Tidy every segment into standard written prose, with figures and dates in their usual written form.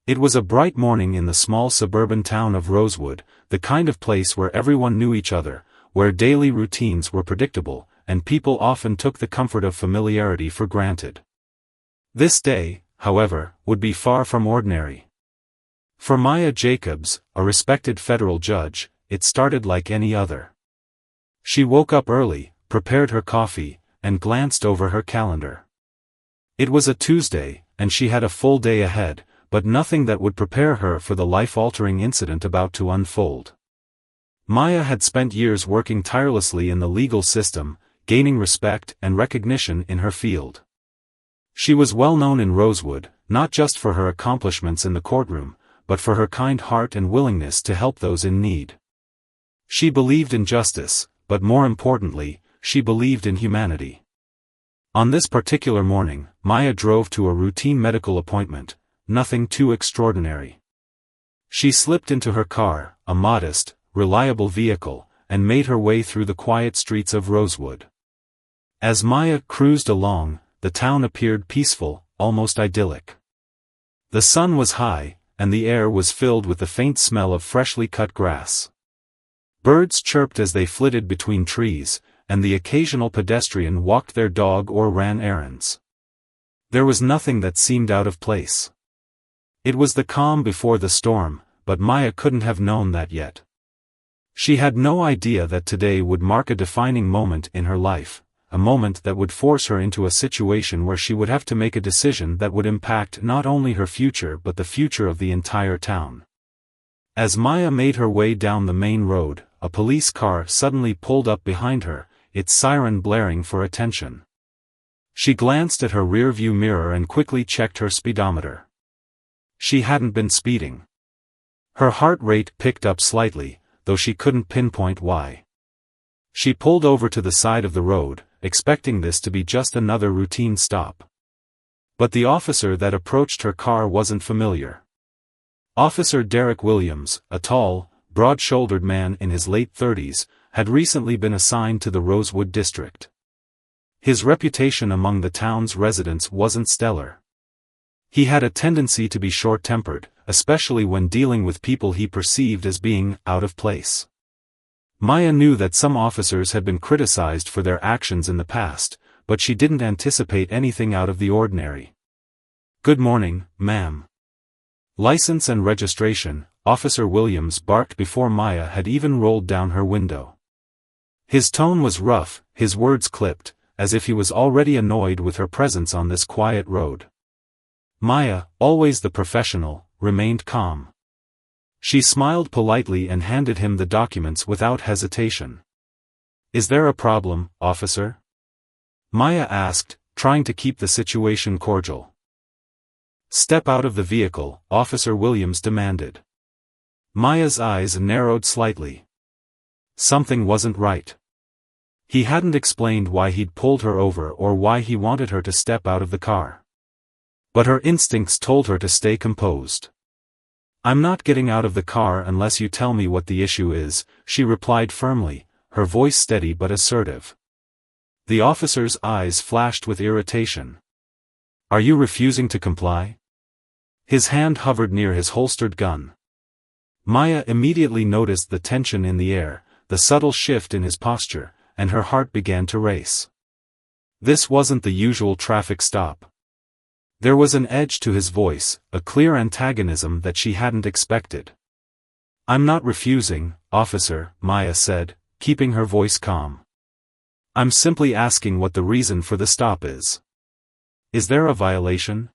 It was a bright morning in the small suburban town of Rosewood, the kind of place where everyone knew each other, where daily routines were predictable, and people often took the comfort of familiarity for granted. This day, however, would be far from ordinary. For Maya Jacobs, a respected federal judge, it started like any other. She woke up early, prepared her coffee, and glanced over her calendar. It was a Tuesday, and she had a full day ahead, but nothing that would prepare her for the life-altering incident about to unfold. Maya had spent years working tirelessly in the legal system, gaining respect and recognition in her field. She was well known in Rosewood, not just for her accomplishments in the courtroom, but for her kind heart and willingness to help those in need. She believed in justice, but more importantly, she believed in humanity. On this particular morning, Maya drove to a routine medical appointment, nothing too extraordinary. She slipped into her car, a modest, reliable vehicle, and made her way through the quiet streets of Rosewood. As Maya cruised along, the town appeared peaceful, almost idyllic. The sun was high, and the air was filled with the faint smell of freshly cut grass. Birds chirped as they flitted between trees, and the occasional pedestrian walked their dog or ran errands. There was nothing that seemed out of place. It was the calm before the storm, but Maya couldn't have known that yet. She had no idea that today would mark a defining moment in her life, a moment that would force her into a situation where she would have to make a decision that would impact not only her future but the future of the entire town. As Maya made her way down the main road, a police car suddenly pulled up behind her, its siren blaring for attention. She glanced at her rearview mirror and quickly checked her speedometer. She hadn't been speeding. Her heart rate picked up slightly, though she couldn't pinpoint why. She pulled over to the side of the road, expecting this to be just another routine stop. But the officer that approached her car wasn't familiar. Officer Derek Williams, a tall, broad-shouldered man in his late 30s, had recently been assigned to the Rosewood district. His reputation among the town's residents wasn't stellar. He had a tendency to be short-tempered, especially when dealing with people he perceived as being out of place. Maya knew that some officers had been criticized for their actions in the past, but she didn't anticipate anything out of the ordinary. "Good morning, ma'am." "License and registration," Officer Williams barked before Maya had even rolled down her window. His tone was rough, his words clipped, as if he was already annoyed with her presence on this quiet road. Maya, always the professional, remained calm. She smiled politely and handed him the documents without hesitation. "Is there a problem, officer?" Maya asked, trying to keep the situation cordial. "Step out of the vehicle," Officer Williams demanded. Maya's eyes narrowed slightly. Something wasn't right. He hadn't explained why he'd pulled her over or why he wanted her to step out of the car. But her instincts told her to stay composed. "I'm not getting out of the car unless you tell me what the issue is," she replied firmly, her voice steady but assertive. The officer's eyes flashed with irritation. "Are you refusing to comply?" His hand hovered near his holstered gun. Maya immediately noticed the tension in the air, the subtle shift in his posture, and her heart began to race. This wasn't the usual traffic stop. There was an edge to his voice, a clear antagonism that she hadn't expected. "I'm not refusing, officer," Maya said, keeping her voice calm. "I'm simply asking what the reason for the stop is. Is there a violation?"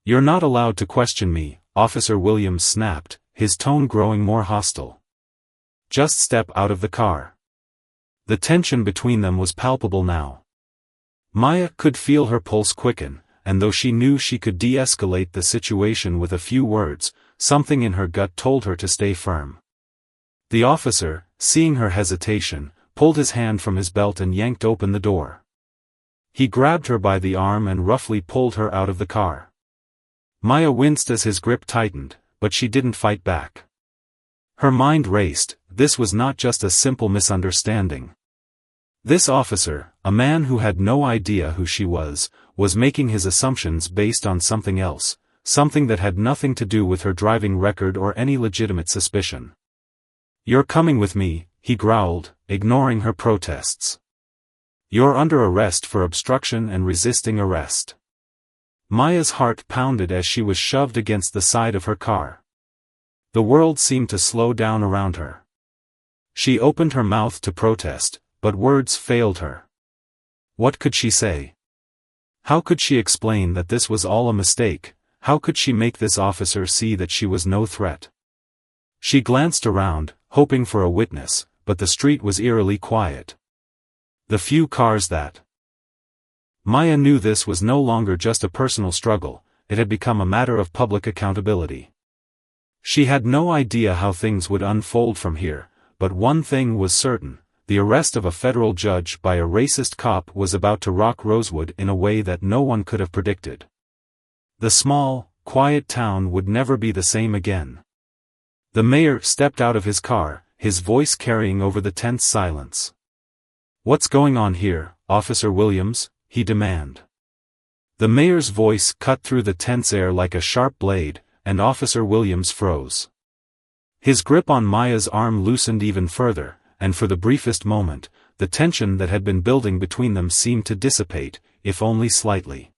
"You're not allowed to question me," Officer Williams snapped, his tone growing more hostile. "Just step out of the car." The tension between them was palpable now. Maya could feel her pulse quicken, and though she knew she could de-escalate the situation with a few words, something in her gut told her to stay firm. The officer, seeing her hesitation, pulled his hand from his belt and yanked open the door. He grabbed her by the arm and roughly pulled her out of the car. Maya winced as his grip tightened, but she didn't fight back. Her mind raced. This was not just a simple misunderstanding. This officer, a man who had no idea who she was making his assumptions based on something else, something that had nothing to do with her driving record or any legitimate suspicion. "You're coming with me," he growled, ignoring her protests. "You're under arrest for obstruction and resisting arrest." Maya's heart pounded as she was shoved against the side of her car. The world seemed to slow down around her. She opened her mouth to protest, but words failed her. What could she say? How could she explain that this was all a mistake? How could she make this officer see that she was no threat? She glanced around, hoping for a witness, but the street was eerily quiet. The few cars that Maya knew this was no longer just a personal struggle, it had become a matter of public accountability. She had no idea how things would unfold from here, but one thing was certain: the arrest of a federal judge by a racist cop was about to rock Rosewood in a way that no one could have predicted. The small, quiet town would never be the same again. The mayor stepped out of his car, his voice carrying over the tense silence. "What's going on here, Officer Williams?" he demanded. The mayor's voice cut through the tense air like a sharp blade, and Officer Williams froze. His grip on Maya's arm loosened even further, and for the briefest moment, the tension that had been building between them seemed to dissipate, if only slightly.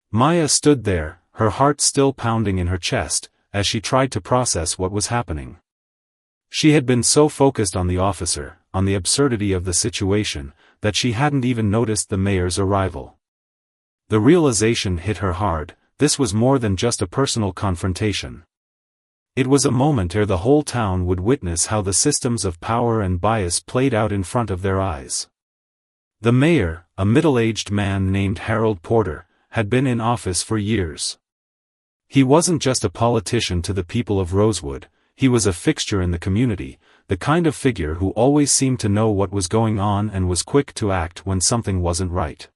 Maya stood there, her heart still pounding in her chest, as she tried to process what was happening. She had been so focused on the officer, on the absurdity of the situation, that she hadn't even noticed the mayor's arrival. The realization hit her hard: this was more than just a personal confrontation. It was a moment ere the whole town would witness how the systems of power and bias played out in front of their eyes. The mayor, a middle-aged man named Harold Porter, had been in office for years. He wasn't just a politician to the people of Rosewood, he was a fixture in the community, the kind of figure who always seemed to know what was going on and was quick to act when something wasn't right.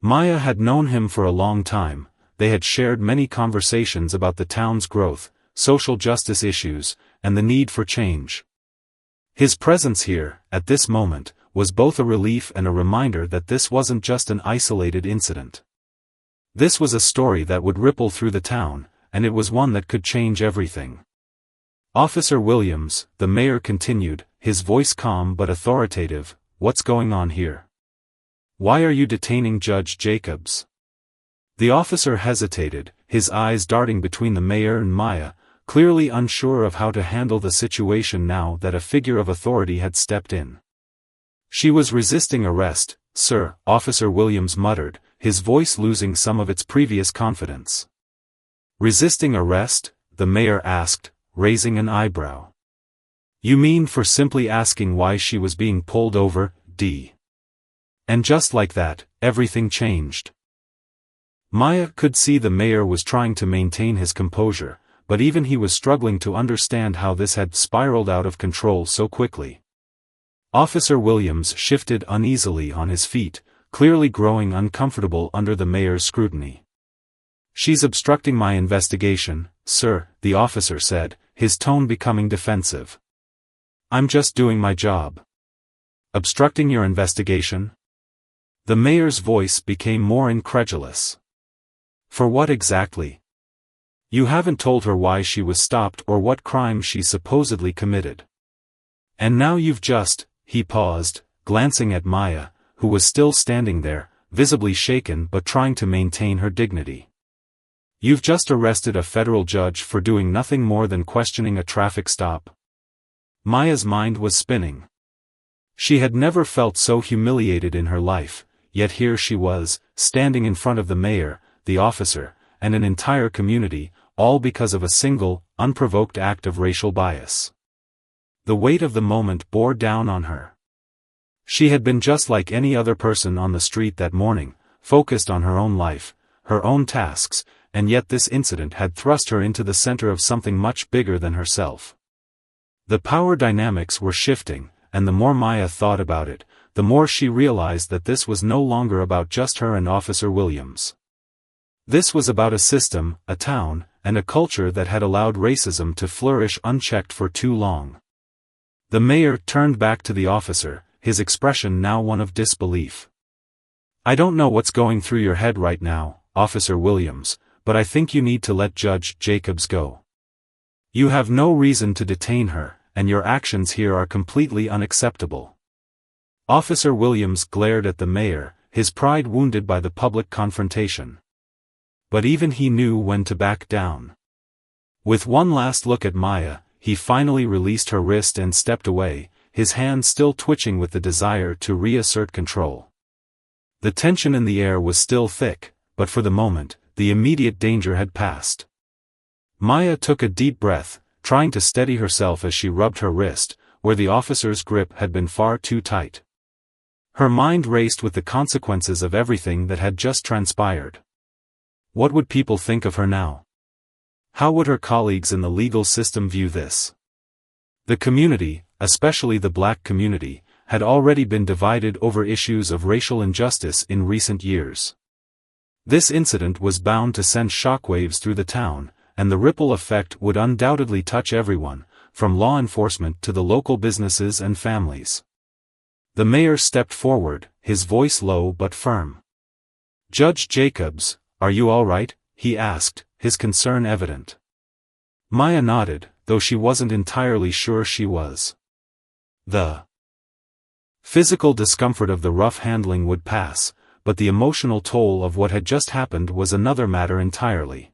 Maya had known him for a long time. They had shared many conversations about the town's growth, social justice issues, and the need for change. His presence here, at this moment, was both a relief and a reminder that this wasn't just an isolated incident. This was a story that would ripple through the town, and it was one that could change everything. "Officer Williams," the mayor continued, his voice calm but authoritative, "what's going on here? Why are you detaining Judge Jacobs?" The officer hesitated, his eyes darting between the mayor and Maya, clearly unsure of how to handle the situation now that a figure of authority had stepped in. "She was resisting arrest, sir," Officer Williams muttered, his voice losing some of its previous confidence. "Resisting arrest?" the mayor asked, raising an eyebrow. "You mean for simply asking why she was being pulled over, D?" And just like that, everything changed. Maya could see the mayor was trying to maintain his composure, but even he was struggling to understand how this had spiraled out of control so quickly. Officer Williams shifted uneasily on his feet, clearly growing uncomfortable under the mayor's scrutiny. "She's obstructing my investigation, sir," the officer said, his tone becoming defensive. "I'm just doing my job." "Obstructing your investigation?" The mayor's voice became more incredulous. "For what exactly? You haven't told her why she was stopped or what crime she supposedly committed. And now you've just—" he paused, glancing at Maya, who was still standing there, visibly shaken but trying to maintain her dignity. "You've just arrested a federal judge for doing nothing more than questioning a traffic stop." Maya's mind was spinning. She had never felt so humiliated in her life, yet here she was, standing in front of the mayor, the officer, and an entire community, all because of a single, unprovoked act of racial bias. The weight of the moment bore down on her. She had been just like any other person on the street that morning, focused on her own life, her own tasks, and yet this incident had thrust her into the center of something much bigger than herself. The power dynamics were shifting, and the more Maya thought about it, the more she realized that this was no longer about just her and Officer Williams. This was about a system, a town, and a culture that had allowed racism to flourish unchecked for too long. The mayor turned back to the officer, his expression now one of disbelief. "I don't know what's going through your head right now, Officer Williams, but I think you need to let Judge Jacobs go. You have no reason to detain her, and your actions here are completely unacceptable." Officer Williams glared at the mayor, his pride wounded by the public confrontation. But even he knew when to back down. With one last look at Maya, he finally released her wrist and stepped away, his hand still twitching with the desire to reassert control. The tension in the air was still thick, but for the moment, the immediate danger had passed. Maya took a deep breath, trying to steady herself as she rubbed her wrist, where the officer's grip had been far too tight. Her mind raced with the consequences of everything that had just transpired. What would people think of her now? How would her colleagues in the legal system view this? The community, especially the black community, had already been divided over issues of racial injustice in recent years. This incident was bound to send shockwaves through the town, and the ripple effect would undoubtedly touch everyone, from law enforcement to the local businesses and families. The mayor stepped forward, his voice low but firm. "Judge Jacobs, are you all right?" he asked, his concern evident. Maya nodded, though she wasn't entirely sure she was. The physical discomfort of the rough handling would pass, but the emotional toll of what had just happened was another matter entirely.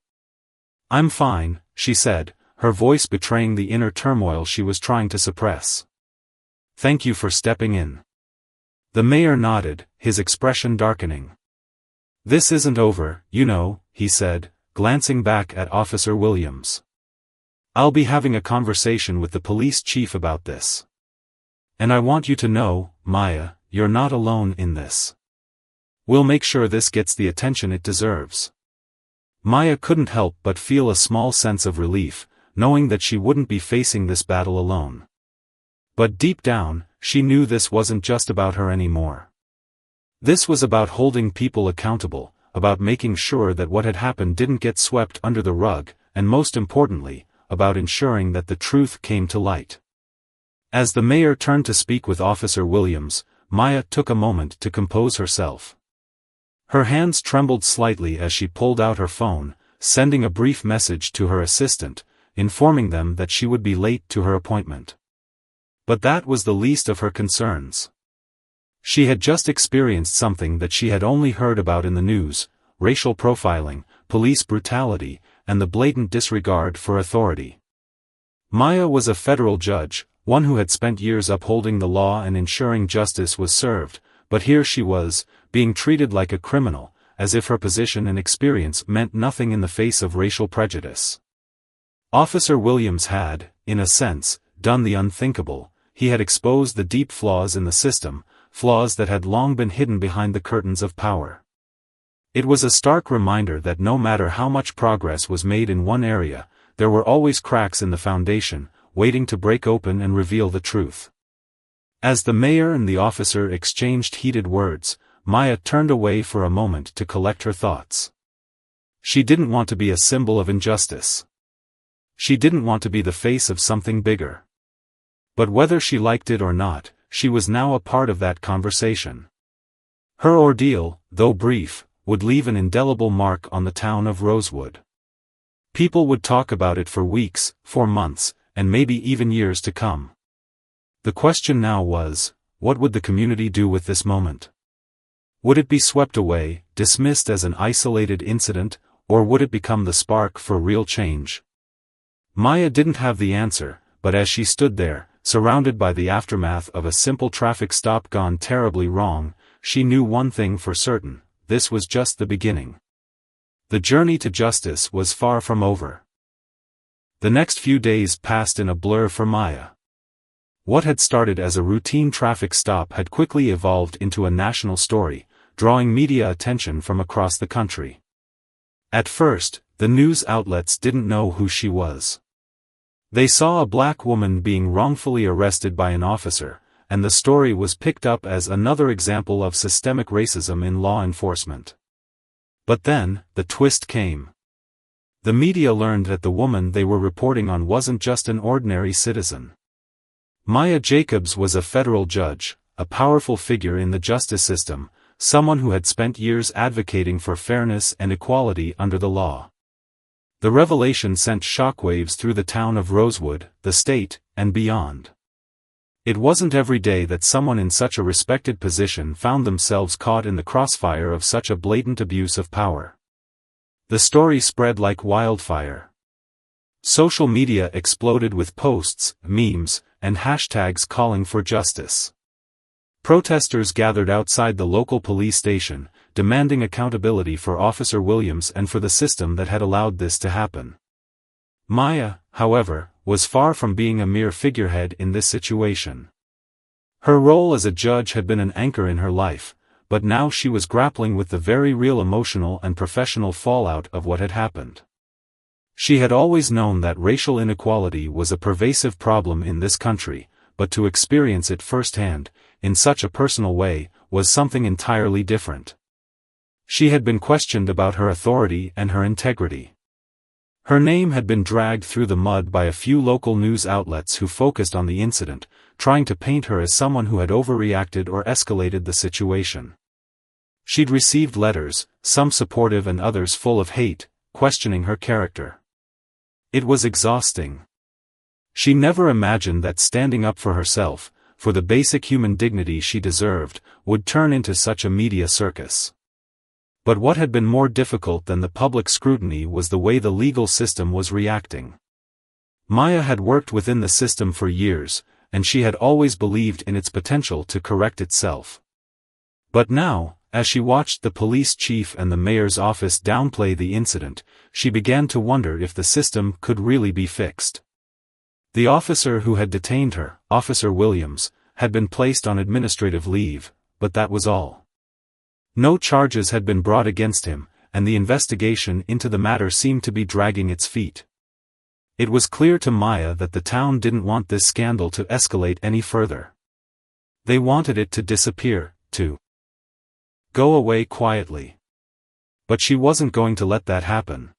"I'm fine," she said, her voice betraying the inner turmoil she was trying to suppress. "Thank you for stepping in." The mayor nodded, his expression darkening. "This isn't over, you know," he said, glancing back at Officer Williams. "I'll be having a conversation with the police chief about this. And I want you to know, Maya, you're not alone in this. We'll make sure this gets the attention it deserves." Maya couldn't help but feel a small sense of relief, knowing that she wouldn't be facing this battle alone. But deep down, she knew this wasn't just about her anymore. This was about holding people accountable, about making sure that what had happened didn't get swept under the rug, and most importantly, about ensuring that the truth came to light. As the mayor turned to speak with Officer Williams, Maya took a moment to compose herself. Her hands trembled slightly as she pulled out her phone, sending a brief message to her assistant, informing them that she would be late to her appointment. But that was the least of her concerns. She had just experienced something that she had only heard about in the news: racial profiling, police brutality, and the blatant disregard for authority. Maya was a federal judge, one who had spent years upholding the law and ensuring justice was served, but here she was, being treated like a criminal, as if her position and experience meant nothing in the face of racial prejudice. Officer Williams had, in a sense, done the unthinkable. He had exposed the deep flaws in the system, flaws that had long been hidden behind the curtains of power. It was a stark reminder that no matter how much progress was made in one area, there were always cracks in the foundation, waiting to break open and reveal the truth. As the mayor and the officer exchanged heated words, Maya turned away for a moment to collect her thoughts. She didn't want to be a symbol of injustice. She didn't want to be the face of something bigger. But whether she liked it or not, she was now a part of that conversation. Her ordeal, though brief, would leave an indelible mark on the town of Rosewood. People would talk about it for weeks, for months, and maybe even years to come. The question now was, what would the community do with this moment? Would it be swept away, dismissed as an isolated incident, or would it become the spark for real change? Maya didn't have the answer, but as she stood there, surrounded by the aftermath of a simple traffic stop gone terribly wrong, she knew one thing for certain: this was just the beginning. The journey to justice was far from over. The next few days passed in a blur for Maya. What had started as a routine traffic stop had quickly evolved into a national story, drawing media attention from across the country. At first, the news outlets didn't know who she was. They saw a black woman being wrongfully arrested by an officer, and the story was picked up as another example of systemic racism in law enforcement. But then, the twist came. The media learned that the woman they were reporting on wasn't just an ordinary citizen. Maya Jacobs was a federal judge, a powerful figure in the justice system, someone who had spent years advocating for fairness and equality under the law. The revelation sent shockwaves through the town of Rosewood, the state, and beyond. It wasn't every day that someone in such a respected position found themselves caught in the crossfire of such a blatant abuse of power. The story spread like wildfire. Social media exploded with posts, memes, and hashtags calling for justice. Protesters gathered outside the local police station, demanding accountability for Officer Williams and for the system that had allowed this to happen. Maya, however, was far from being a mere figurehead in this situation. Her role as a judge had been an anchor in her life, but now she was grappling with the very real emotional and professional fallout of what had happened. She had always known that racial inequality was a pervasive problem in this country, but to experience it firsthand, in such a personal way, was something entirely different. She had been questioned about her authority and her integrity. Her name had been dragged through the mud by a few local news outlets who focused on the incident, trying to paint her as someone who had overreacted or escalated the situation. She'd received letters, some supportive and others full of hate, questioning her character. It was exhausting. She never imagined that standing up for herself, for the basic human dignity she deserved, would turn into such a media circus. But what had been more difficult than the public scrutiny was the way the legal system was reacting. Maya had worked within the system for years, and she had always believed in its potential to correct itself. But now, as she watched the police chief and the mayor's office downplay the incident, she began to wonder if the system could really be fixed. The officer who had detained her, Officer Williams, had been placed on administrative leave, but that was all. No charges had been brought against him, and the investigation into the matter seemed to be dragging its feet. It was clear to Maya that the town didn't want this scandal to escalate any further. They wanted it to disappear, to go away quietly. But she wasn't going to let that happen.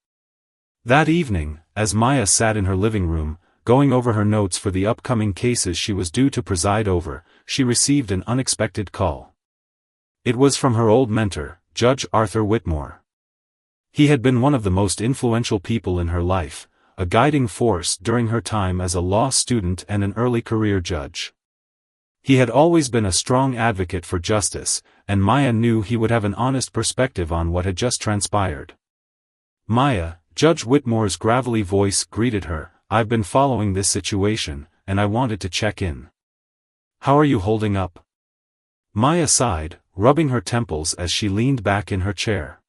That evening, as Maya sat in her living room, going over her notes for the upcoming cases she was due to preside over, she received an unexpected call. It was from her old mentor, Judge Arthur Whitmore. He had been one of the most influential people in her life, a guiding force during her time as a law student and an early career judge. He had always been a strong advocate for justice, and Maya knew he would have an honest perspective on what had just transpired. Maya, Judge Whitmore's gravelly voice greeted her. "I've been following this situation, and I wanted to check in. How are you holding up?" Maya sighed, rubbing her temples as she leaned back in her chair.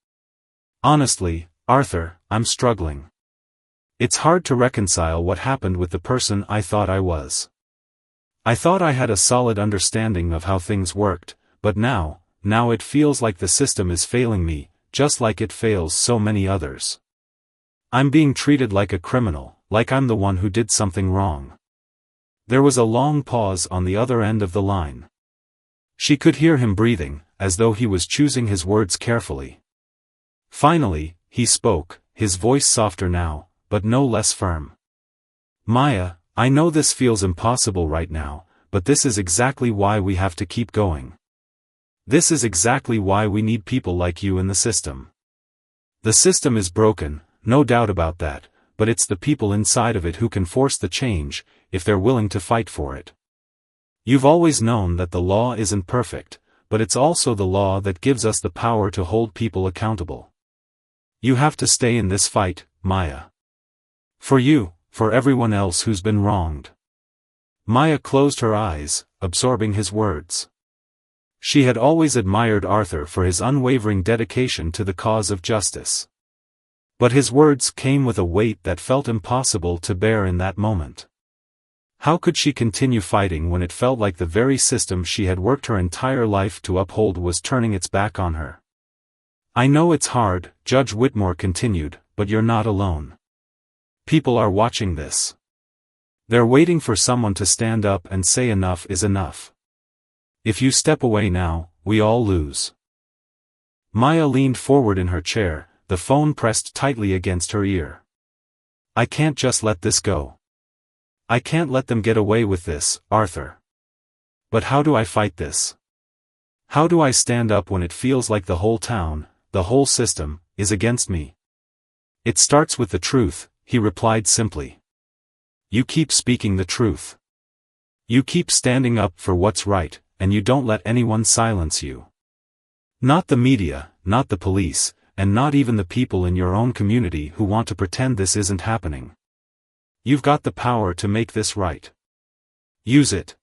"Honestly, Arthur, I'm struggling. It's hard to reconcile what happened with the person I thought I was. I thought I had a solid understanding of how things worked, but now it feels like the system is failing me, just like it fails so many others. I'm being treated like a criminal, like I'm the one who did something wrong." There was a long pause on the other end of the line. She could hear him breathing, as though he was choosing his words carefully. Finally, he spoke, his voice softer now, but no less firm. "Maya, I know this feels impossible right now, but this is exactly why we have to keep going. This is exactly why we need people like you in the system. The system is broken, no doubt about that, but it's the people inside of it who can force the change, if they're willing to fight for it. You've always known that the law isn't perfect, but it's also the law that gives us the power to hold people accountable. You have to stay in this fight, Maya. For you, for everyone else who's been wronged." Maya closed her eyes, absorbing his words. She had always admired Arthur for his unwavering dedication to the cause of justice. But his words came with a weight that felt impossible to bear in that moment. How could she continue fighting when it felt like the very system she had worked her entire life to uphold was turning its back on her? "I know it's hard," Judge Whitmore continued, "but you're not alone. People are watching this. They're waiting for someone to stand up and say enough is enough. If you step away now, we all lose." Maya leaned forward in her chair, the phone pressed tightly against her ear. "I can't just let this go. I can't let them get away with this, Arthur. But how do I fight this? How do I stand up when it feels like the whole town, the whole system, is against me?" "It starts with the truth," he replied simply. "You keep speaking the truth. You keep standing up for what's right, and you don't let anyone silence you. Not the media, not the police, and not even the people in your own community who want to pretend this isn't happening. You've got the power to make this right. Use it."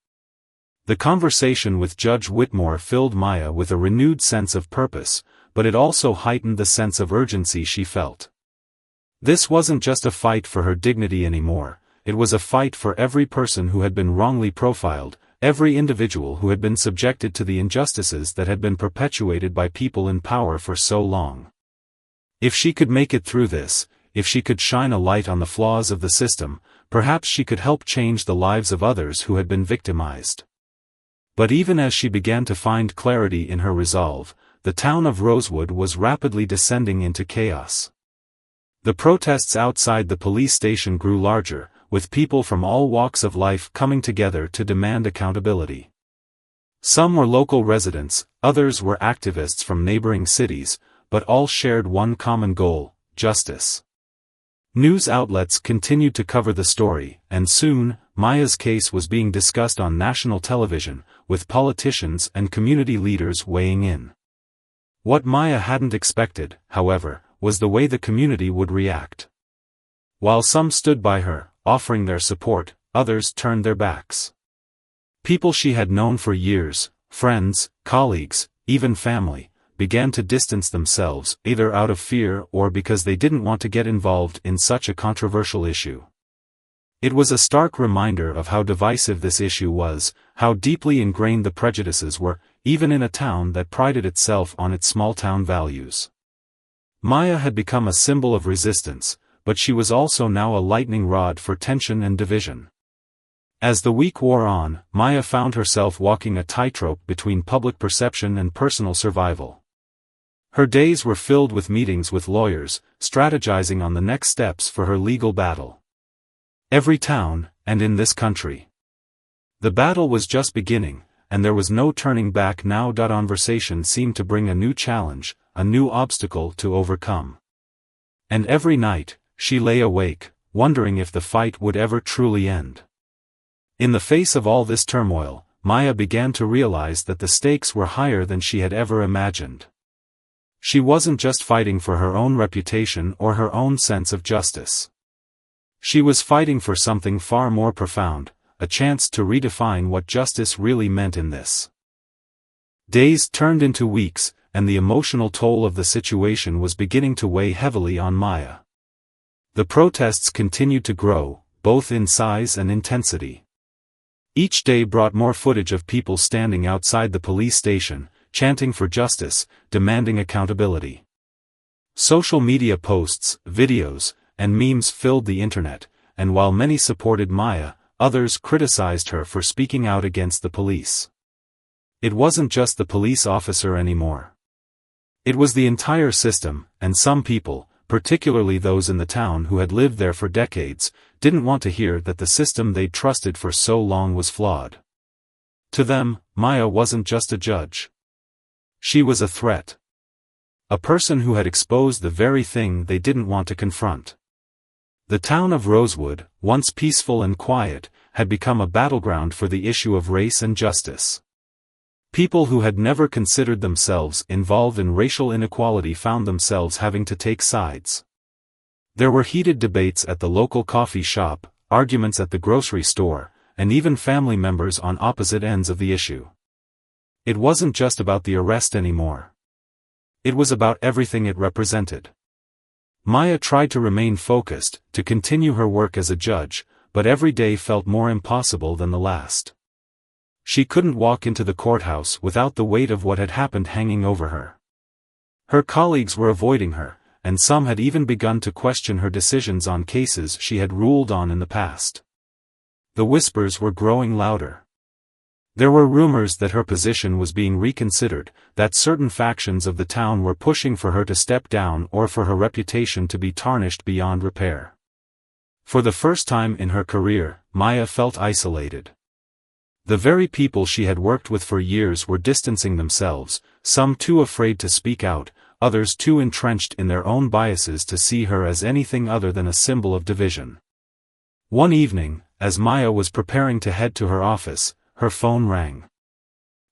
The conversation with Judge Whitmore filled Maya with a renewed sense of purpose, but it also heightened the sense of urgency she felt. This wasn't just a fight for her dignity anymore, it was a fight for every person who had been wrongly profiled, every individual who had been subjected to the injustices that had been perpetuated by people in power for so long. If she could make it through this, if she could shine a light on the flaws of the system, perhaps she could help change the lives of others who had been victimized. But even as she began to find clarity in her resolve, the town of Rosewood was rapidly descending into chaos. The protests outside the police station grew larger, with people from all walks of life coming together to demand accountability. Some were local residents, others were activists from neighboring cities, but all shared one common goal: justice. News outlets continued to cover the story, and soon, Maya's case was being discussed on national television, with politicians and community leaders weighing in. What Maya hadn't expected, however, was the way the community would react. While some stood by her, offering their support, others turned their backs. People she had known for years, friends, colleagues, even family, began to distance themselves, either out of fear or because they didn't want to get involved in such a controversial issue. It was a stark reminder of how divisive this issue was, how deeply ingrained the prejudices were, even in a town that prided itself on its small-town values. Maya had become a symbol of resistance, but she was also now a lightning rod for tension and division. As the week wore on, Maya found herself walking a tightrope between public perception and personal survival. Her days were filled with meetings with lawyers, strategizing on the next steps for her legal battle. Every town, and in this country. The battle was just beginning, and there was no turning back now. Conversation seemed to bring a new challenge, a new obstacle to overcome. And every night, she lay awake, wondering if the fight would ever truly end. In the face of all this turmoil, Maya began to realize that the stakes were higher than she had ever imagined. She wasn't just fighting for her own reputation or her own sense of justice. She was fighting for something far more profound, a chance to redefine what justice really meant in this. Days turned into weeks, and the emotional toll of the situation was beginning to weigh heavily on Maya. The protests continued to grow, both in size and intensity. Each day brought more footage of people standing outside the police station, chanting for justice, demanding accountability. Social media posts, videos, and memes filled the internet, and while many supported Maya, others criticized her for speaking out against the police. It wasn't just the police officer anymore. It was the entire system, and some people, particularly those in the town who had lived there for decades, didn't want to hear that the system they'd trusted for so long was flawed. To them, Maya wasn't just a judge. She was a threat. A person who had exposed the very thing they didn't want to confront. The town of Rosewood, once peaceful and quiet, had become a battleground for the issue of race and justice. People who had never considered themselves involved in racial inequality found themselves having to take sides. There were heated debates at the local coffee shop, arguments at the grocery store, and even family members on opposite ends of the issue. It wasn't just about the arrest anymore. It was about everything it represented. Maya tried to remain focused, to continue her work as a judge, but every day felt more impossible than the last. She couldn't walk into the courthouse without the weight of what had happened hanging over her. Her colleagues were avoiding her, and some had even begun to question her decisions on cases she had ruled on in the past. The whispers were growing louder. There were rumors that her position was being reconsidered, that certain factions of the town were pushing for her to step down or for her reputation to be tarnished beyond repair. For the first time in her career, Maya felt isolated. The very people she had worked with for years were distancing themselves, some too afraid to speak out, others too entrenched in their own biases to see her as anything other than a symbol of division. One evening, as Maya was preparing to head to her office, her phone rang.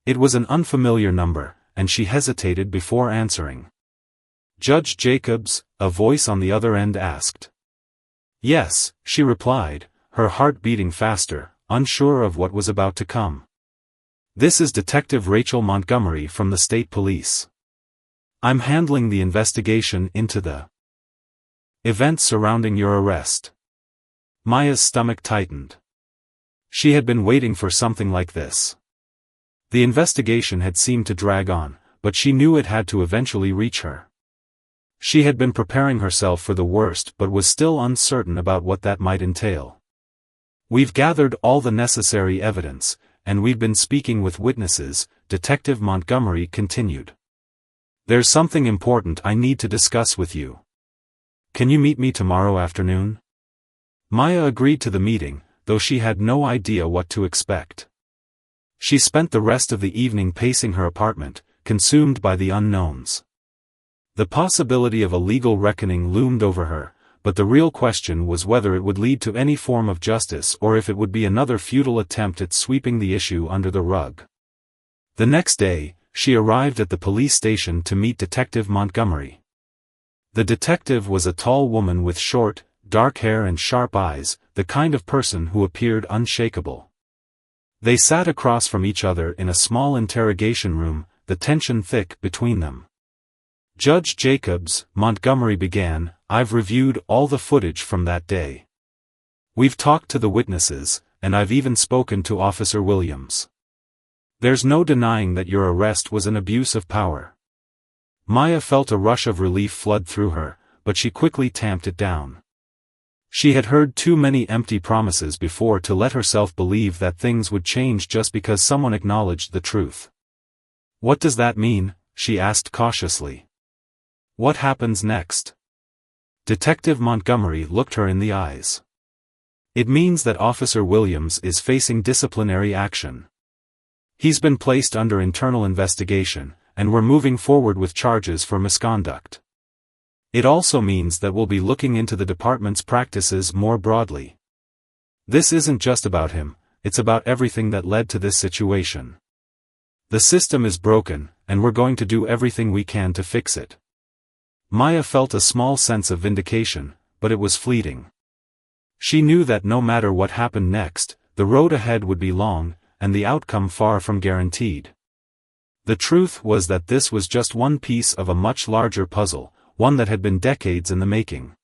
It was an unfamiliar number, and she hesitated before answering. "Judge Jacobs?" a voice on the other end asked. "Yes," she replied, her heart beating faster, unsure of what was about to come. "This is Detective Rachel Montgomery from the State Police. I'm handling the investigation into the events surrounding your arrest." Maya's stomach tightened. She had been waiting for something like this. The investigation had seemed to drag on, but she knew it had to eventually reach her. She had been preparing herself for the worst but was still uncertain about what that might entail. "We've gathered all the necessary evidence, and we've been speaking with witnesses," Detective Montgomery continued. "There's something important I need to discuss with you. Can you meet me tomorrow afternoon?" Maya agreed to the meeting, though she had no idea what to expect. She spent the rest of the evening pacing her apartment, consumed by the unknowns. The possibility of a legal reckoning loomed over her, but the real question was whether it would lead to any form of justice or if it would be another futile attempt at sweeping the issue under the rug. The next day, she arrived at the police station to meet Detective Montgomery. The detective was a tall woman with short, dark hair and sharp eyes, the kind of person who appeared unshakable. They sat across from each other in a small interrogation room, the tension thick between them. "Judge Jacobs," Montgomery began, "I've reviewed all the footage from that day. We've talked to the witnesses, and I've even spoken to Officer Williams. There's no denying that your arrest was an abuse of power." Maya felt a rush of relief flood through her, but she quickly tamped it down. She had heard too many empty promises before to let herself believe that things would change just because someone acknowledged the truth. "What does that mean?" she asked cautiously. "What happens next?" Detective Montgomery looked her in the eyes. "It means that Officer Williams is facing disciplinary action. He's been placed under internal investigation, and we're moving forward with charges for misconduct. It also means that we'll be looking into the department's practices more broadly. This isn't just about him, it's about everything that led to this situation. The system is broken, and we're going to do everything we can to fix it." Maya felt a small sense of vindication, but it was fleeting. She knew that no matter what happened next, the road ahead would be long, and the outcome far from guaranteed. The truth was that this was just one piece of a much larger puzzle, one that had been decades in the making.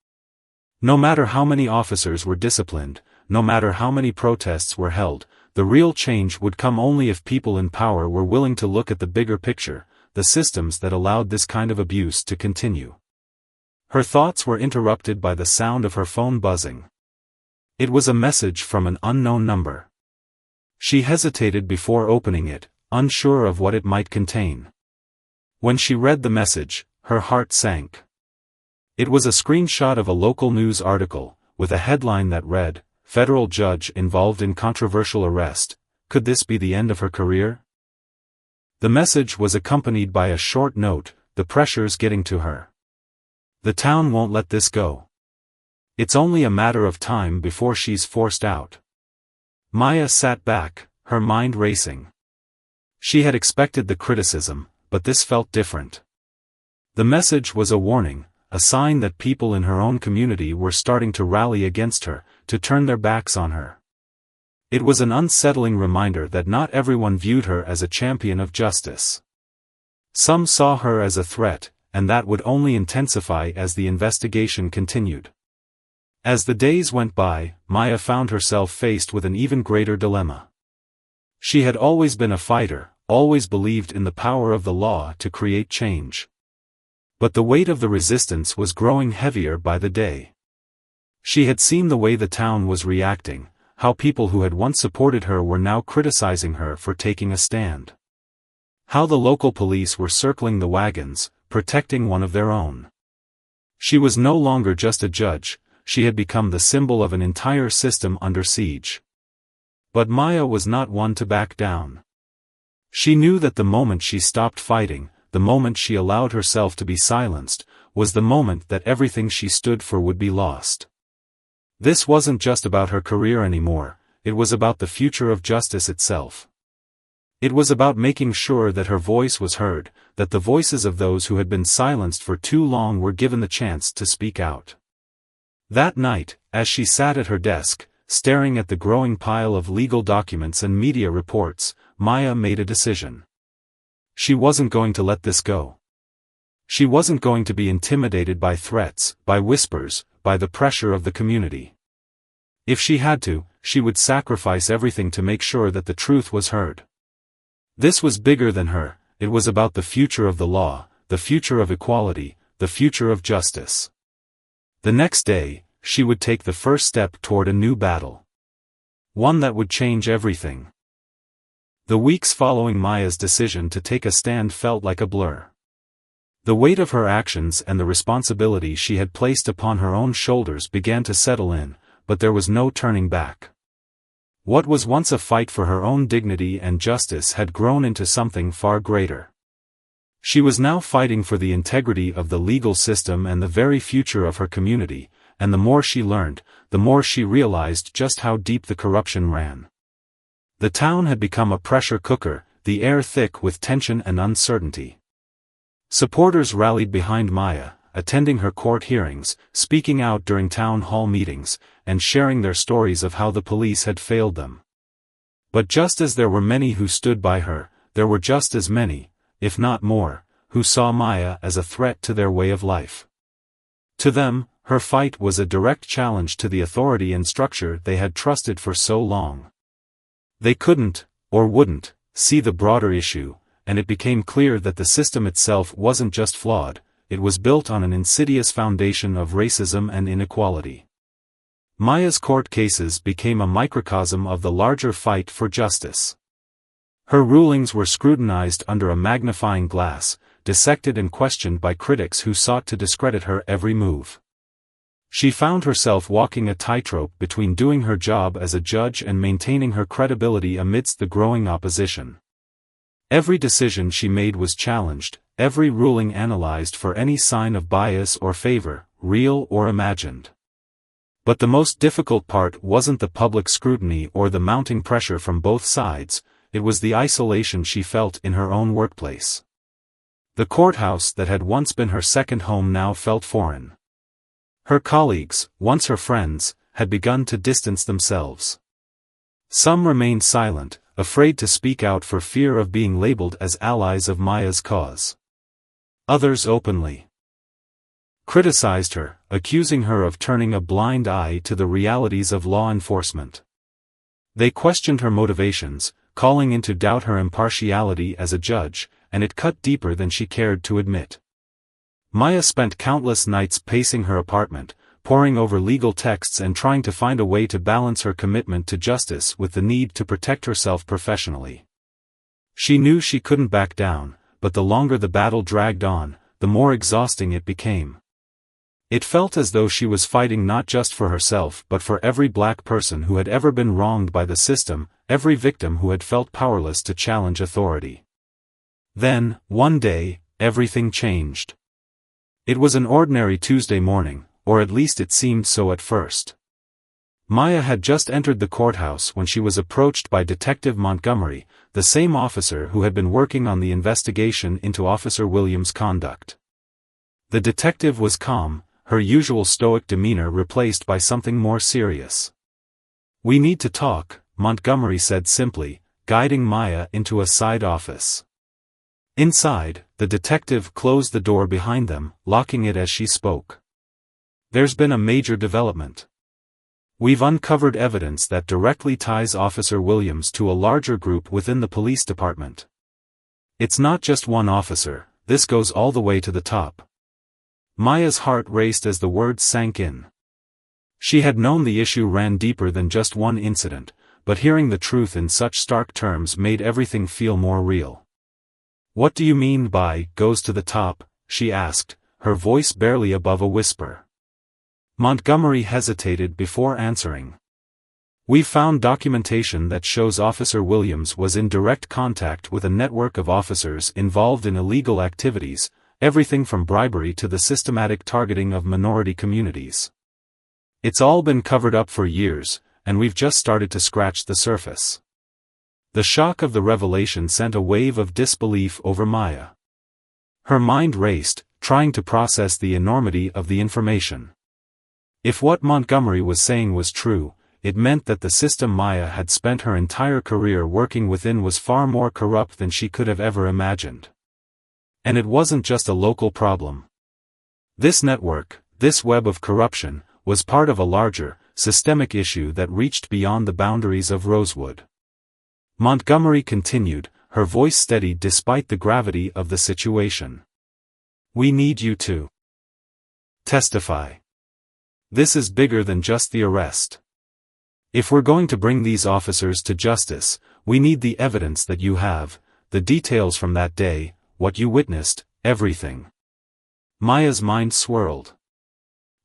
No matter how many officers were disciplined, no matter how many protests were held, the real change would come only if people in power were willing to look at the bigger picture, the systems that allowed this kind of abuse to continue. Her thoughts were interrupted by the sound of her phone buzzing. It was a message from an unknown number. She hesitated before opening it, unsure of what it might contain. When she read the message, her heart sank. It was a screenshot of a local news article, with a headline that read, "Federal Judge Involved in Controversial Arrest. Could this be the end of her career?" The message was accompanied by a short note, "The pressure's getting to her. The town won't let this go. It's only a matter of time before she's forced out." Maya sat back, her mind racing. She had expected the criticism, but this felt different. The message was a warning, a sign that people in her own community were starting to rally against her, to turn their backs on her. It was an unsettling reminder that not everyone viewed her as a champion of justice. Some saw her as a threat, and that would only intensify as the investigation continued. As the days went by, Maya found herself faced with an even greater dilemma. She had always been a fighter, always believed in the power of the law to create change. But the weight of the resistance was growing heavier by the day. She had seen the way the town was reacting, how people who had once supported her were now criticizing her for taking a stand. How the local police were circling the wagons, protecting one of their own. She was no longer just a judge, she had become the symbol of an entire system under siege. But Maya was not one to back down. She knew that the moment she stopped fighting, the moment she allowed herself to be silenced, was the moment that everything she stood for would be lost. This wasn't just about her career anymore, it was about the future of justice itself. It was about making sure that her voice was heard, that the voices of those who had been silenced for too long were given the chance to speak out. That night, as she sat at her desk, staring at the growing pile of legal documents and media reports, Maya made a decision. She wasn't going to let this go. She wasn't going to be intimidated by threats, by whispers, by the pressure of the community. If she had to, she would sacrifice everything to make sure that the truth was heard. This was bigger than her, it was about the future of the law, the future of equality, the future of justice. The next day, she would take the first step toward a new battle. One that would change everything. The weeks following Maya's decision to take a stand felt like a blur. The weight of her actions and the responsibility she had placed upon her own shoulders began to settle in, but there was no turning back. What was once a fight for her own dignity and justice had grown into something far greater. She was now fighting for the integrity of the legal system and the very future of her community, and the more she learned, the more she realized just how deep the corruption ran. The town had become a pressure cooker, the air thick with tension and uncertainty. Supporters rallied behind Maya, attending her court hearings, speaking out during town hall meetings, and sharing their stories of how the police had failed them. But just as there were many who stood by her, there were just as many, if not more, who saw Maya as a threat to their way of life. To them, her fight was a direct challenge to the authority and structure they had trusted for so long. They couldn't, or wouldn't, see the broader issue, and it became clear that the system itself wasn't just flawed, it was built on an insidious foundation of racism and inequality. Maya's court cases became a microcosm of the larger fight for justice. Her rulings were scrutinized under a magnifying glass, dissected and questioned by critics who sought to discredit her every move. She found herself walking a tightrope between doing her job as a judge and maintaining her credibility amidst the growing opposition. Every decision she made was challenged, every ruling analyzed for any sign of bias or favor, real or imagined. But the most difficult part wasn't the public scrutiny or the mounting pressure from both sides, it was the isolation she felt in her own workplace. The courthouse that had once been her second home now felt foreign. Her colleagues, once her friends, had begun to distance themselves. Some remained silent, afraid to speak out for fear of being labeled as allies of Maya's cause. Others openly criticized her, accusing her of turning a blind eye to the realities of law enforcement. They questioned her motivations, calling into doubt her impartiality as a judge, and it cut deeper than she cared to admit. Maya spent countless nights pacing her apartment, poring over legal texts and trying to find a way to balance her commitment to justice with the need to protect herself professionally. She knew she couldn't back down, but the longer the battle dragged on, the more exhausting it became. It felt as though she was fighting not just for herself but for every black person who had ever been wronged by the system, every victim who had felt powerless to challenge authority. Then, one day, everything changed. It was an ordinary Tuesday morning, or at least it seemed so at first. Maya had just entered the courthouse when she was approached by Detective Montgomery, the same officer who had been working on the investigation into Officer Williams' conduct. The detective was calm, her usual stoic demeanor replaced by something more serious. "We need to talk," Montgomery said simply, guiding Maya into a side office. Inside, the detective closed the door behind them, locking it as she spoke. "There's been a major development. We've uncovered evidence that directly ties Officer Williams to a larger group within the police department. It's not just one officer, this goes all the way to the top." Maya's heart raced as the words sank in. She had known the issue ran deeper than just one incident, but hearing the truth in such stark terms made everything feel more real. "What do you mean by, goes to the top?" she asked, her voice barely above a whisper. Montgomery hesitated before answering. "We found documentation that shows Officer Williams was in direct contact with a network of officers involved in illegal activities, everything from bribery to the systematic targeting of minority communities. It's all been covered up for years, and we've just started to scratch the surface." The shock of the revelation sent a wave of disbelief over Maya. Her mind raced, trying to process the enormity of the information. If what Montgomery was saying was true, it meant that the system Maya had spent her entire career working within was far more corrupt than she could have ever imagined. And it wasn't just a local problem. This network, this web of corruption, was part of a larger, systemic issue that reached beyond the boundaries of Rosewood. Montgomery continued, her voice steady despite the gravity of the situation. "We need you to testify. This is bigger than just the arrest. If we're going to bring these officers to justice, we need the evidence that you have, the details from that day, what you witnessed, everything." Maya's mind swirled.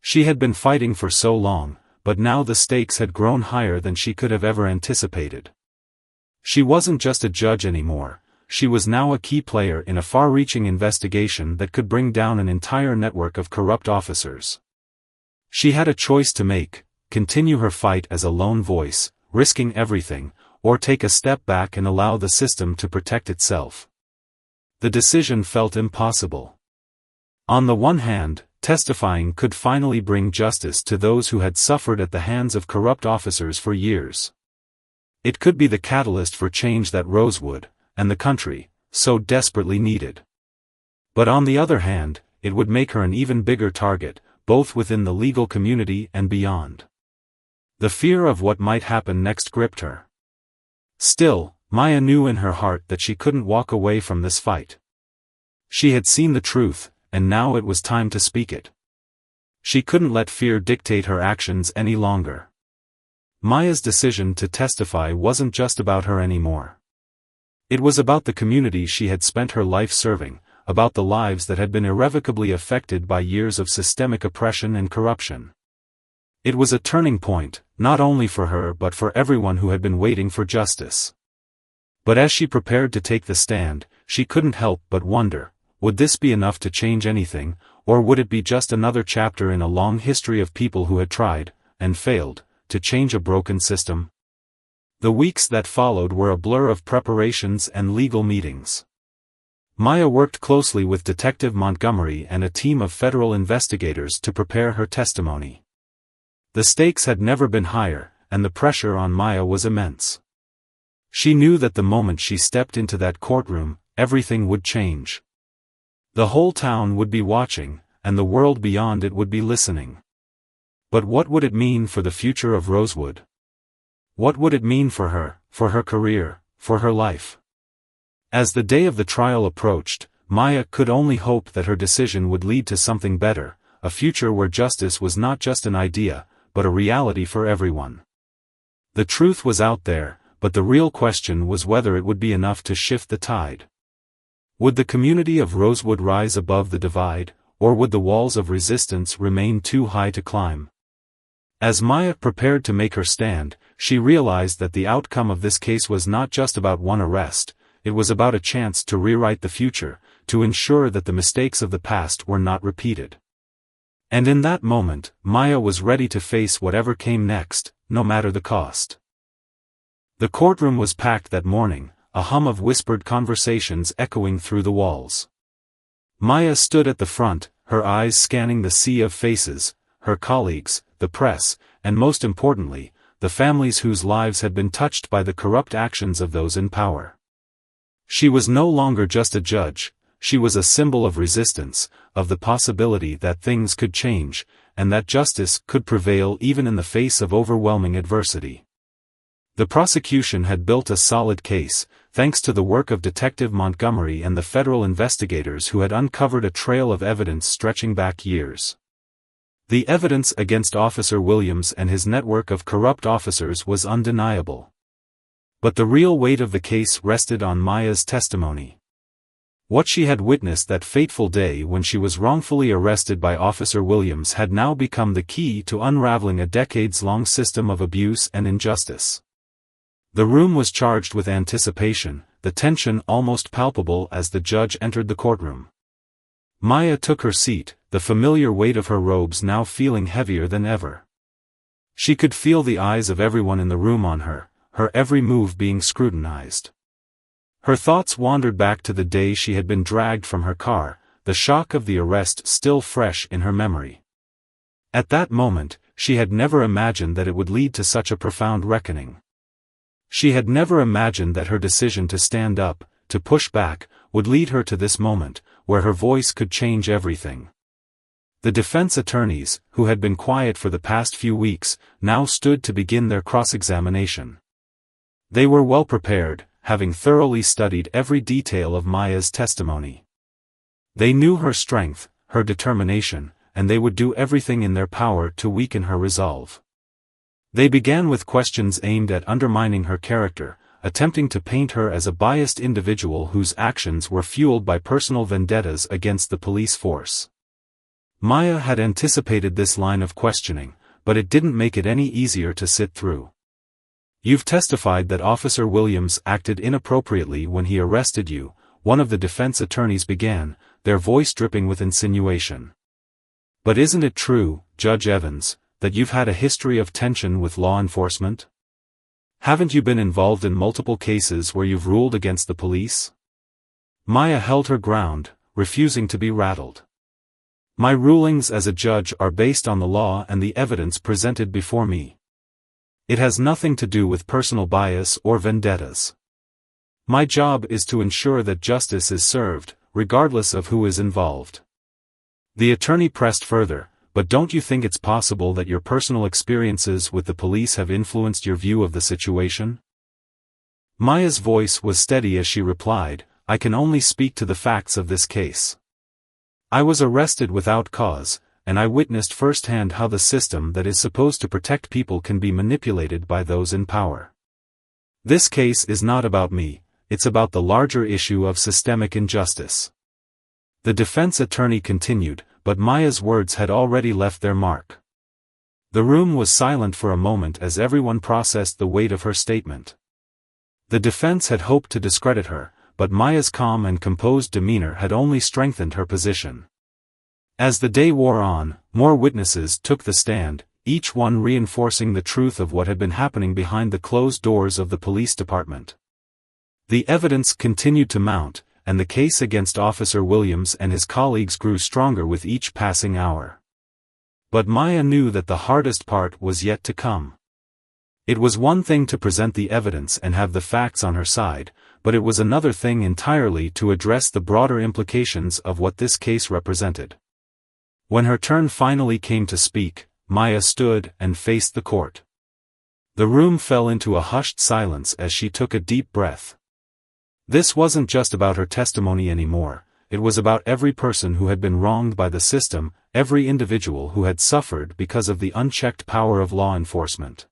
She had been fighting for so long, but now the stakes had grown higher than she could have ever anticipated. She wasn't just a judge anymore, she was now a key player in a far-reaching investigation that could bring down an entire network of corrupt officers. She had a choice to make: continue her fight as a lone voice, risking everything, or take a step back and allow the system to protect itself. The decision felt impossible. On the one hand, testifying could finally bring justice to those who had suffered at the hands of corrupt officers for years. It could be the catalyst for change that Rosewood, and the country, so desperately needed. But on the other hand, it would make her an even bigger target, both within the legal community and beyond. The fear of what might happen next gripped her. Still, Maya knew in her heart that she couldn't walk away from this fight. She had seen the truth, and now it was time to speak it. She couldn't let fear dictate her actions any longer. Maya's decision to testify wasn't just about her anymore. It was about the community she had spent her life serving, about the lives that had been irrevocably affected by years of systemic oppression and corruption. It was a turning point, not only for her but for everyone who had been waiting for justice. But as she prepared to take the stand, she couldn't help but wonder, would this be enough to change anything, or would it be just another chapter in a long history of people who had tried, and failed, to change a broken system? The weeks that followed were a blur of preparations and legal meetings. Maya worked closely with Detective Montgomery and a team of federal investigators to prepare her testimony. The stakes had never been higher, and the pressure on Maya was immense. She knew that the moment she stepped into that courtroom, everything would change. The whole town would be watching, and the world beyond it would be listening. But what would it mean for the future of Rosewood? What would it mean for her career, for her life? As the day of the trial approached, Maya could only hope that her decision would lead to something better, a future where justice was not just an idea, but a reality for everyone. The truth was out there, but the real question was whether it would be enough to shift the tide. Would the community of Rosewood rise above the divide, or would the walls of resistance remain too high to climb? As Maya prepared to make her stand, she realized that the outcome of this case was not just about one arrest, it was about a chance to rewrite the future, to ensure that the mistakes of the past were not repeated. And in that moment, Maya was ready to face whatever came next, no matter the cost. The courtroom was packed that morning, a hum of whispered conversations echoing through the walls. Maya stood at the front, her eyes scanning the sea of faces, her colleagues, the press, and most importantly, the families whose lives had been touched by the corrupt actions of those in power. She was no longer just a judge, she was a symbol of resistance, of the possibility that things could change, and that justice could prevail even in the face of overwhelming adversity. The prosecution had built a solid case, thanks to the work of Detective Montgomery and the federal investigators who had uncovered a trail of evidence stretching back years. The evidence against Officer Williams and his network of corrupt officers was undeniable. But the real weight of the case rested on Maya's testimony. What she had witnessed that fateful day when she was wrongfully arrested by Officer Williams had now become the key to unraveling a decades-long system of abuse and injustice. The room was charged with anticipation, the tension almost palpable as the judge entered the courtroom. Maya took her seat, the familiar weight of her robes now feeling heavier than ever. She could feel the eyes of everyone in the room on her, her every move being scrutinized. Her thoughts wandered back to the day she had been dragged from her car, the shock of the arrest still fresh in her memory. At that moment, she had never imagined that it would lead to such a profound reckoning. She had never imagined that her decision to stand up, to push back, would lead her to this moment, where her voice could change everything. The defense attorneys, who had been quiet for the past few weeks, now stood to begin their cross-examination. They were well prepared, having thoroughly studied every detail of Maya's testimony. They knew her strength, her determination, and they would do everything in their power to weaken her resolve. They began with questions aimed at undermining her character, attempting to paint her as a biased individual whose actions were fueled by personal vendettas against the police force. Maya had anticipated this line of questioning, but it didn't make it any easier to sit through. "You've testified that Officer Williams acted inappropriately when he arrested you," one of the defense attorneys began, their voice dripping with insinuation. "But isn't it true, Judge Evans, that you've had a history of tension with law enforcement? Haven't you been involved in multiple cases where you've ruled against the police?" Maya held her ground, refusing to be rattled. "My rulings as a judge are based on the law and the evidence presented before me. It has nothing to do with personal bias or vendettas. My job is to ensure that justice is served, regardless of who is involved." The attorney pressed further, "But don't you think it's possible that your personal experiences with the police have influenced your view of the situation?" Maya's voice was steady as she replied, "I can only speak to the facts of this case. I was arrested without cause, and I witnessed firsthand how the system that is supposed to protect people can be manipulated by those in power. This case is not about me, it's about the larger issue of systemic injustice." The defense attorney continued, but Maya's words had already left their mark. The room was silent for a moment as everyone processed the weight of her statement. The defense had hoped to discredit her, but Maya's calm and composed demeanor had only strengthened her position. As the day wore on, more witnesses took the stand, each one reinforcing the truth of what had been happening behind the closed doors of the police department. The evidence continued to mount, and the case against Officer Williams and his colleagues grew stronger with each passing hour. But Maya knew that the hardest part was yet to come. It was one thing to present the evidence and have the facts on her side, but it was another thing entirely to address the broader implications of what this case represented. When her turn finally came to speak, Maya stood and faced the court. The room fell into a hushed silence as she took a deep breath. This wasn't just about her testimony anymore, it was about every person who had been wronged by the system, every individual who had suffered because of the unchecked power of law enforcement.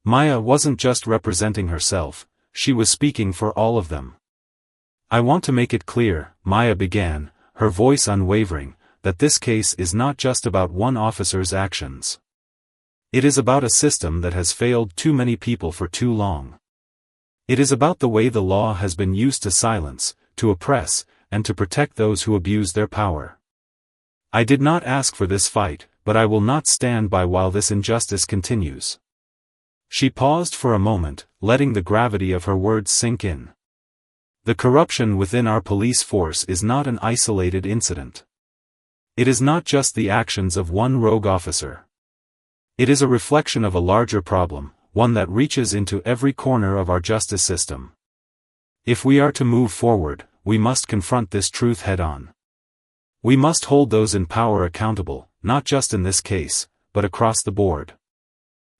Maya wasn't just representing herself, she was speaking for all of them. "I want to make it clear," Maya began, her voice unwavering, "that this case is not just about one officer's actions. It is about a system that has failed too many people for too long. It is about the way the law has been used to silence, to oppress, and to protect those who abuse their power. I did not ask for this fight, but I will not stand by while this injustice continues." She paused for a moment, letting the gravity of her words sink in. The corruption within our police force is not an isolated incident. It is not just the actions of one rogue officer. It is a reflection of a larger problem, one that reaches into every corner of our justice system. If we are to move forward, we must confront this truth head-on. We must hold those in power accountable, not just in this case, but across the board.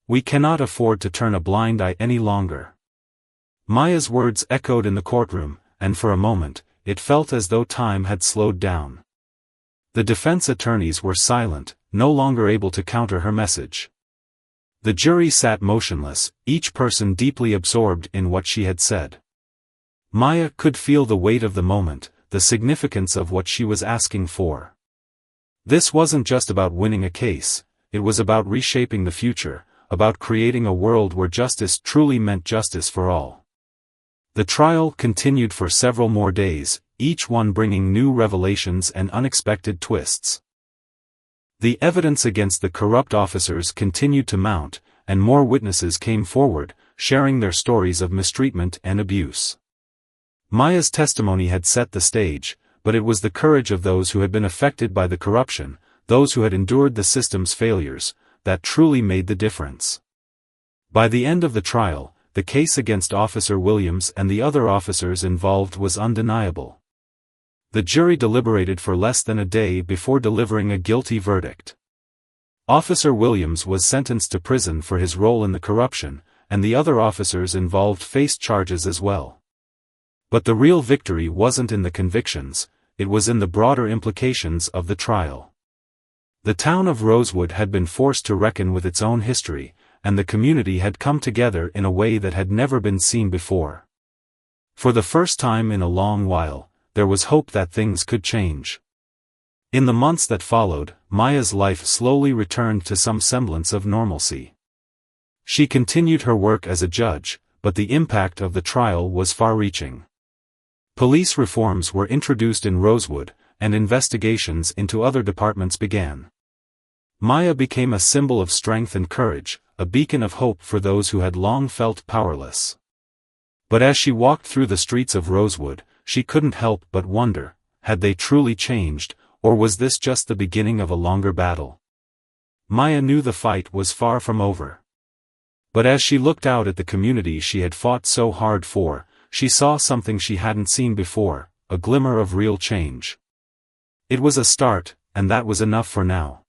We cannot afford to turn a blind eye any longer. Maya's words echoed in the courtroom, and for a moment, it felt as though time had slowed down. The defense attorneys were silent, no longer able to counter her message. The jury sat motionless, each person deeply absorbed in what she had said. Maya could feel the weight of the moment, the significance of what she was asking for. This wasn't just about winning a case, it was about reshaping the future, about creating a world where justice truly meant justice for all. The trial continued for several more days, each one bringing new revelations and unexpected twists. The evidence against the corrupt officers continued to mount, and more witnesses came forward, sharing their stories of mistreatment and abuse. Maya's testimony had set the stage, but it was the courage of those who had been affected by the corruption, those who had endured the system's failures, that truly made the difference. By the end of the trial, the case against Officer Williams and the other officers involved was undeniable. The jury deliberated for less than a day before delivering a guilty verdict. Officer Williams was sentenced to prison for his role in the corruption, and the other officers involved faced charges as well. But the real victory wasn't in the convictions, it was in the broader implications of the trial. The town of Rosewood had been forced to reckon with its own history, and the community had come together in a way that had never been seen before. For the first time in a long while, there was hope that things could change. In the months that followed, Maya's life slowly returned to some semblance of normalcy. She continued her work as a judge, but the impact of the trial was far-reaching. Police reforms were introduced in Rosewood, and investigations into other departments began. Maya became a symbol of strength and courage, a beacon of hope for those who had long felt powerless. But as she walked through the streets of Rosewood, she couldn't help but wonder, had they truly changed, or was this just the beginning of a longer battle? Maya knew the fight was far from over. But as she looked out at the community she had fought so hard for, she saw something she hadn't seen before, a glimmer of real change. It was a start, and that was enough for now.